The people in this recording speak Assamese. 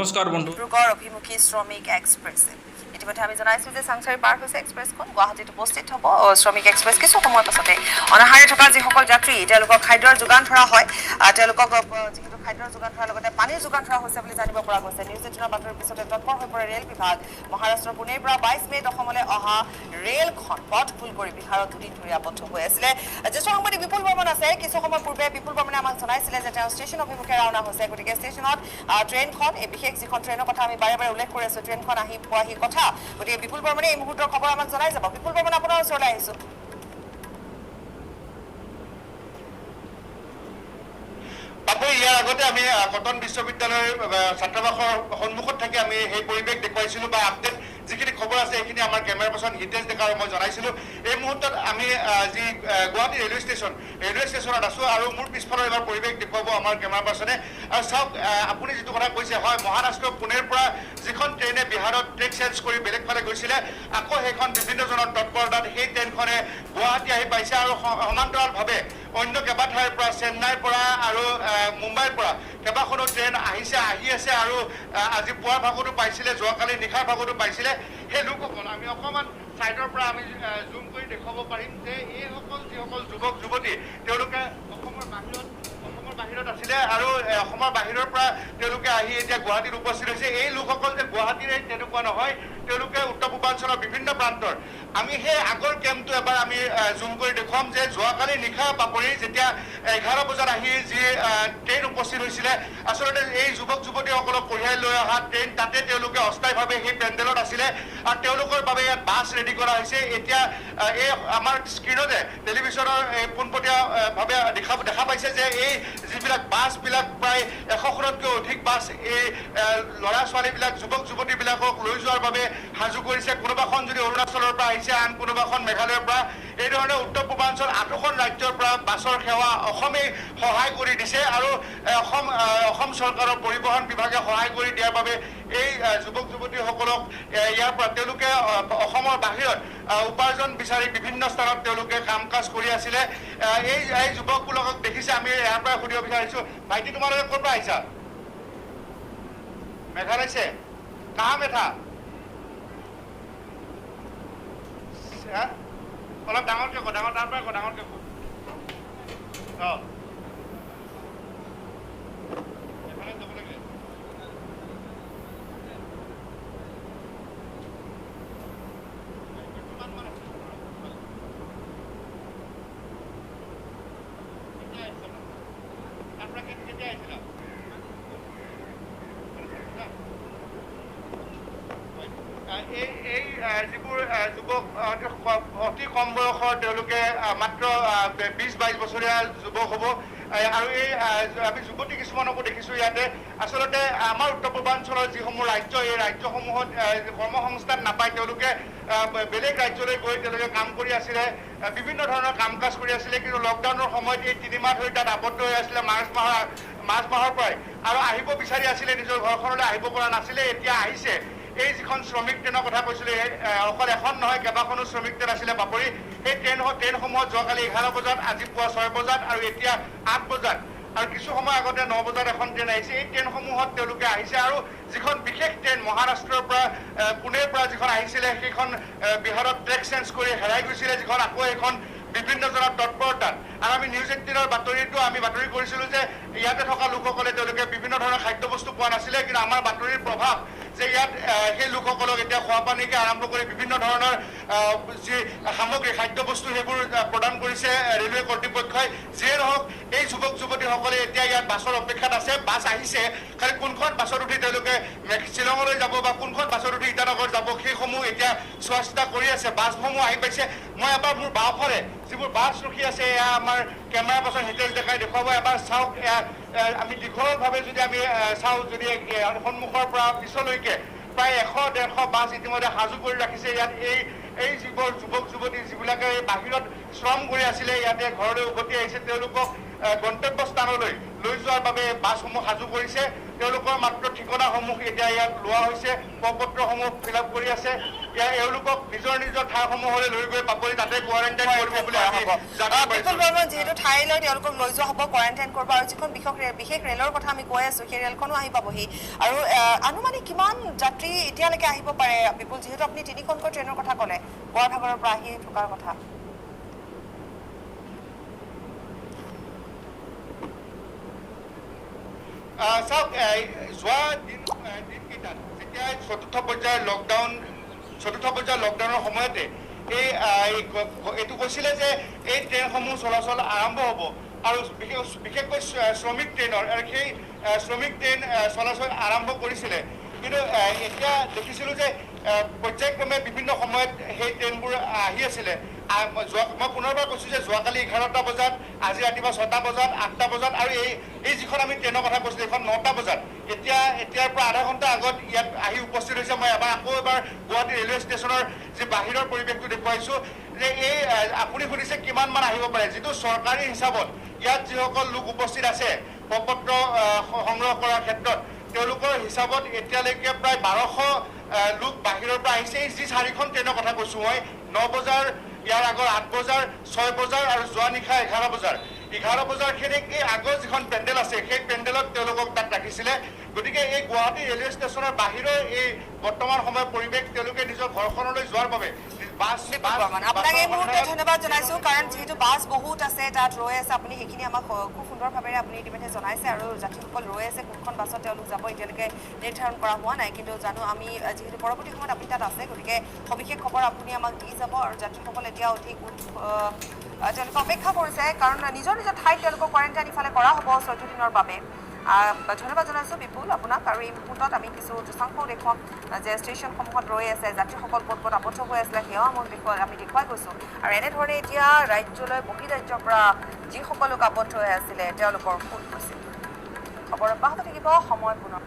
নমস্কাৰ বন্ধু। ডিব্ৰুগড় অভিমুখী শ্ৰমিক এক্সপ্ৰেছে ইতিমধ্যে আমি জনাইছোঁ যে চাংচাৰী পাৰ হৈছে এক্সপ্ৰেছখন গুৱাহাটীত উপস্থিত হ'ব। শ্ৰমিক এক্সপ্ৰেছ কিছু সময়ৰ পাছতে অনাহাৰে থকা যিসকল যাত্ৰী তেওঁলোকক খাদ্যৰ যোগান ধৰা হয়, তেওঁলোকক যিহেতু খাদ্যৰ যোগান ধৰাৰ লগতে পানীৰ যোগান ধৰা হৈছে বুলি জানিব পৰা গৈছে। নিউজ 18ৰ বাতৰিৰ পিছতে তৎপৰ হৈ পৰে ৰেল বিভাগ। মহাৰাষ্ট্ৰৰ পুনেৰ পৰা 22 মে'ত অসমলৈ অহা ৰেলখন পথ ভুল কৰি বিহাৰত দুদিন ধৰি আবদ্ধ হৈ আছিলে। জ্যেষ্ঠ সাংবাদিক বিপুল বৰ্মন আছে। কিছু সময় পূৰ্বে বিপুল বৰ্মনে আমাক জনাইছিলে যে তেওঁ ষ্টেচন অভিমুখে ৰাওনা হৈছে। গতিকে ষ্টেচনত ট্ৰেইনখন এই বিশেষ যিখন ট্ৰেইনৰ কথা আমি বাৰে বাৰে উল্লেখ কৰি আছোঁ, ট্ৰেইনখন আহি পোৱাহি কথা। গতিকে বিপুল বৰ্মনে এই মুহূৰ্তৰ খবৰ আমাক জনাই যাব। বিপুল বৰ্মন, আপোনাৰ ওচৰলৈ আহিছোঁ। ইয়াৰ আগতে আমি কটন বিশ্ববিদ্যালয়ৰ ছাত্ৰাবাসৰ সন্মুখত থাকি আমি সেই পৰিৱেশ দেখুৱাইছিলোঁ বা আপডেট যিখিনি খবৰ আছে সেইখিনি আমাৰ কেমেৰা পাৰ্চন হিতেশ ডেকা আৰু মই জনাইছিলোঁ। এই মুহূৰ্তত আমি যি গুৱাহাটী ৰেলৱে ষ্টেচনত আছোঁ আৰু মোৰ পিছফালৰ এবাৰ পৰিৱেশ দেখুৱাব আমাৰ কেমেৰা পাৰ্চনে। আৰু চাওক, আপুনি যিটো কথা কৈছে, হয়, মহাৰাষ্ট্ৰৰ পুনেৰ পৰা যিখন ট্ৰেইনে বিহাৰত ট্ৰেক চেঞ্জ কৰি বেলেগ ফালে গৈছিলে, আকৌ সেইখন বিভিন্নজনৰ তৎপৰতাত সেই ট্ৰেইনখনে গুৱাহাটী আহি পাইছে আৰু সমান্তৰালভাৱে অন্য কেইবা ঠাইৰ পৰা, চেন্নাইৰ পৰা আৰু মুম্বাইৰ পৰা কেইবাখনো ট্ৰেইন আহি আছে আৰু আজি পুৱাৰ ভাগতো পাইছিলে, যোৱাকালি নিশাৰ ভাগতো পাইছিলে। সেই লোকসকল আমি অকণমান ছাইডৰ পৰা আমি জুম কৰি দেখুৱাব পাৰিম যে এইসকল যিসকল যুৱক যুৱতী তেওঁলোকে অসমৰ বাহিৰত আছিলে আৰু অসমৰ বাহিৰৰ পৰা তেওঁলোকে আহি এতিয়া গুৱাহাটীত উপস্থিত হৈছে। এই লোকসকল যে গুৱাহাটীৰে তেনেকুৱা নহয়, তেওঁলোকে উত্তৰ পূৰ্বাঞ্চলৰ বিভিন্ন প্ৰান্তৰ। আমি সেই আগৰ কেম্পটো এবাৰ আমি জুম কৰি দেখুৱাম যে যোৱাকালি নিশা বাপৰি যেতিয়া 11 বজাত আহি যি ট্ৰেইন উপস্থিত হৈছিলে, আচলতে এই যুৱক যুৱতীসকলক কঢ়িয়াই লৈ অহা ট্ৰেইন, তাতে তেওঁলোকে অস্থায়ীভাৱে সেই পেণ্ডেলত আছিলে আৰু তেওঁলোকৰ বাবে ইয়াত বাছ ৰেডি কৰা হৈছে। এতিয়া এই আমাৰ স্ক্ৰীণতে টেলিভিশ্যনৰ পোনপটীয়াভাৱে দেখা পাইছে যে এই যিবিলাক বাছবিলাক প্ৰায় 100খনতকৈ অধিক বাছ এই ল'ৰা ছোৱালীবিলাক, যুৱক যুৱতীবিলাকক লৈ যোৱাৰ বাবে সাজু কৰিছে। কোনোবাখন যদি অৰুণাচলৰ পৰা আহিছে, আন কোনোবাখন মেঘালয়ৰ পৰা। এই ধৰণে উত্তৰ পূৰ্বাঞ্চল 8খন ৰাজ্যৰ পৰা বাছৰ সেৱা অসমেই সহায় কৰি দিছে আৰু অসম চৰকাৰৰ পৰিবহণ বিভাগে সহায় কৰি দিয়াৰ বাবে এই যুৱক যুৱতীসকলক ইয়াৰ পৰা তেওঁলোকে অসমৰ বাহিৰত উপাৰ্জন বিচাৰি বিভিন্ন স্থানত তেওঁলোকে কাম কাজ কৰি আছিলে। এই যুৱকবিলাকক দেখিছে, আমি ইয়াৰ পৰা সুধিব বিচাৰিছোঁ, ভাইটি তোমালোকে ক'ৰ পৰা আহিছা? মেঘালয় से कहाँ में था? অলপ ডাঙৰকে কো, ডাঙৰ তাৰ পৰা কো, ডাঙৰকে কো। এই যিবোৰ যুৱক অতি কম বয়সৰ, তেওঁলোকে মাত্ৰ 20-22 বছৰীয়া যুৱক হ'ব। আৰু এই আমি যুৱতী কিছুমানকো দেখিছোঁ ইয়াতে। আচলতে আমাৰ উত্তৰ পূৰ্বাঞ্চলৰ যিসমূহ ৰাজ্য, এই ৰাজ্যসমূহত কৰ্মসংস্থান নাপায়, তেওঁলোকে বেলেগ ৰাজ্যলৈ গৈ তেওঁলোকে কাম কৰি আছিলে, বিভিন্ন ধৰণৰ কাম কাজ কৰি আছিলে। কিন্তু লকডাউনৰ সময়ত এই 3 মাহ ধৰি তাত আবদ্ধ হৈ আছিলে, মাৰ্চ মাহৰ পৰাই, আৰু আহিব বিচাৰি আছিলে, নিজৰ ঘৰখনলৈ আহিব পৰা নাছিলে। এতিয়া আহিছে। এই যিখন শ্ৰমিক ট্ৰেইনৰ কথা কৈছিলোঁ, অকল এখন নহয়, কেইবাখনো শ্ৰমিক ট্ৰেইন আছিলে বাপৰি। সেই ট্ৰেইনসমূহত যোৱাকালি 11 বজাত, আজি পুৱা 6 বজাত আৰু এতিয়া 8 বজাত আৰু কিছু সময় আগতে 9 বজাত এখন ট্ৰেইন আহিছে। এই ট্ৰেইনসমূহত তেওঁলোকে আহিছে আৰু যিখন বিশেষ ট্ৰেইন মহাৰাষ্ট্ৰৰ পৰা, পুনেৰ পৰা যিখন আহিছিলে, সেইখন বিহাৰত ট্ৰেক চেঞ্জ কৰি হেৰাই গৈছিলে, যিখন আকৌ এইখন বিভিন্নজনৰ তৎপৰতাত। আৰু আমি নিউজ 18ৰ বাতৰি কৰিছিলোঁ যে ইয়াতে থকা লোকসকলে তেওঁলোকে বিভিন্ন ধৰণৰ খাদ্যবস্তু পোৱা নাছিলে, কিন্তু আমাৰ বাতৰিৰ প্ৰভাৱ যে ইয়াত সেই লোকসকলক এতিয়া খোৱাপানীকে আৰম্ভ কৰি বিভিন্ন ধৰণৰ যি সামগ্ৰী, খাদ্যবস্তু সেইবোৰ প্ৰদান কৰিছে ৰেলৱে কৰ্তৃপক্ষই। যিয়ে নহওক, এই যুৱক যুৱতীসকলে এতিয়া ইয়াত বাছৰ অপেক্ষাত আছে। বাছ আহিছে, খালি কোনখন বাছত উঠি তেওঁলোকে শ্বিলঙলৈ যাব বা কোনখন বাছত উঠি ইটানগৰ যাব, সেইসমূহ এতিয়া চোৱা চিতা কৰি আছে। বাছসমূহ আহি পাইছে। মই এবাৰ মোৰ বাওঁফালে যিবোৰ বাছ ৰখি আছে, এয়া আমাৰ কেমেৰা পাৰ্চন হিতেশ ডেকাই দেখুৱাব। এবাৰ চাওক, আমি দীঘলভাৱে যদি আমি চাওঁ, যদি সন্মুখৰ পৰা পিছলৈকে প্ৰায় 100-150 বাছ ইতিমধ্যে সাজু কৰি ৰাখিছে ইয়াত। এই যিবোৰ যুৱক যুৱতী যিবিলাকে বাহিৰত শ্ৰম কৰি আছিলে, ইয়াতে ঘৰলৈ উভতি আহিছে, তেওঁলোকক গন্তব্য স্থানলৈ লৈ যোৱাৰ বাবে বাছসমূহ সাজু কৰিছে। তেওঁলোকৰ মাত্ৰ ঠিকনাসমূহ এতিয়া ইয়াত লোৱা হৈছে, প্ৰপত্ৰসমূহ ফিল আপ কৰি আছে। এওঁলোকক নিজৰ নিজৰ ঠাইসমূহলৈ লৈ গৈ পাপৰি তাতে কোৱাৰেণ্টাইন কৰিব বুলি আমি জানিব বিপুল পাৰিছোঁ। বৰ্মন যিহেতু ঠাইলৈ তেওঁলোকক লৈ যোৱা হ'ব কোৱাৰেণ্টাইন কৰিব আৰু যিখন বিশেষ ৰেলৰ কথা আমি কৈ আছোঁ সেই ৰেলখনো আহি পাবহি আৰু আনুমানিক কিমান যাত্ৰী এতিয়ালৈকে আহিব পাৰে বিপুল যিহেতু আপুনি তিনিখনকৈ ট্ৰেইনৰ কথা ক'লে বৰভাগৰৰ পৰা আহি থকাৰ কথা চাওক যোৱা দিনকেইটাত যেতিয়া চতুৰ্থ পৰ্যায়ৰ লকডাউনৰ সময়তে এইটো কৈছিলে যে এই ট্ৰেইনসমূহ চলাচল আৰম্ভ হ'ব আৰু বিশেষকৈ শ্ৰমিক ট্ৰেইনৰ আৰু সেই শ্ৰমিক ট্ৰেইন চলাচল আৰম্ভ কৰিছিলে কিন্তু এতিয়া দেখিছিলোঁ যে পৰ্যায়ক্ৰমে বিভিন্ন সময়ত সেই ট্ৰেইনবোৰ আহি আছিলে মই পুনৰবাৰ কৈছোঁ যে যোৱাকালি 11টা বজাত আজি ৰাতিপুৱা 6টা বজাত 8টা বজাত আৰু এই যিখন আমি ট্ৰেইনৰ কথা কৈছিলোঁ এইখন 9টা বজাত এতিয়াৰ পৰা আধা ঘণ্টা আগত ইয়াত আহি উপস্থিত হৈছে মই এবাৰ গুৱাহাটী ৰেলৱে ষ্টেচনৰ যি বাহিৰৰ পৰিৱেশটো দেখুৱাইছোঁ যে আপুনি সুধিছে কিমানমান আহিব পাৰে যিটো চৰকাৰী হিচাপত ইয়াত যিসকল লোক উপস্থিত আছে প্ৰপত্ৰ সংগ্ৰহ কৰাৰ ক্ষেত্ৰত তেওঁলোকৰ হিচাপত এতিয়ালৈকে প্ৰায় 1200 লোক বাহিৰৰ পৰা আহিছে এই যি 4খন ট্ৰেইনৰ কথা কৈছোঁ মই 9 বজাৰ ইয়াৰ আগৰ 8 বজাৰ 6 বজাৰ আৰু যোৱা নিশা 11 বজাৰ 11 বজাৰখিনিক এই আগৰ যিখন পেণ্ডেল আছে সেই পেণ্ডেলত তেওঁলোকক তাত ৰাখিছিলে গতিকে এই গুৱাহাটী ৰেলৱে ষ্টেচনৰ বাহিৰৰ এই বৰ্তমান সময়ৰ পৰিৱেশ তেওঁলোকে নিজৰ ঘৰখনলৈ যোৱাৰ বাবে আপোনাক এই মুহূৰ্তে ধন্যবাদ জনাইছোঁ কাৰণ যিহেতু বাছ বহুত আছে তাত ৰৈ আছে আপুনি সেইখিনি আমাক খুব সুন্দৰভাৱে আপুনি ইতিমধ্যে জনাইছে আৰু যাত্ৰীসকল ৰৈ আছে কোনখন বাছত তেওঁলোক যাব এতিয়ালৈকে নিৰ্ধাৰণ কৰা হোৱা নাই কিন্তু জানো আমি যিহেতু পৰৱৰ্তী সময়ত আপুনি তাত আছে গতিকে সবিশেষ খবৰ আপুনি আমাক দি যাব আৰু যাত্ৰীসকল এতিয়া অধিক তেওঁলোকে অপেক্ষা কৰিছে কাৰণ নিজৰ ঠাইত তেওঁলোকক কোৱাৰেণ্টাইন ইফালে কৰা হ'ব 14 দিনৰ বাবে ধন্যবাদ জনাইছোঁ বিপুল আপোনাক আৰু এই মুহূৰ্তত আমি কিছু দৃশ্যাংশও দেখুৱাম যে ষ্টেচনসমূহত ৰৈ আছে যাত্ৰীসকল ক'ত আবদ্ধ হৈ আছিলে সেয়াও আমি দেখুৱাই গৈছোঁ আৰু এনেধৰণে এতিয়া ৰাজ্যলৈ বহিৰাজ্যৰ পৰা যিসকল লোক আবদ্ধ হৈ আছিলে তেওঁলোকৰ ফুল হৈছিল খবৰ অব্যাহত থাকিব সময় পুনৰ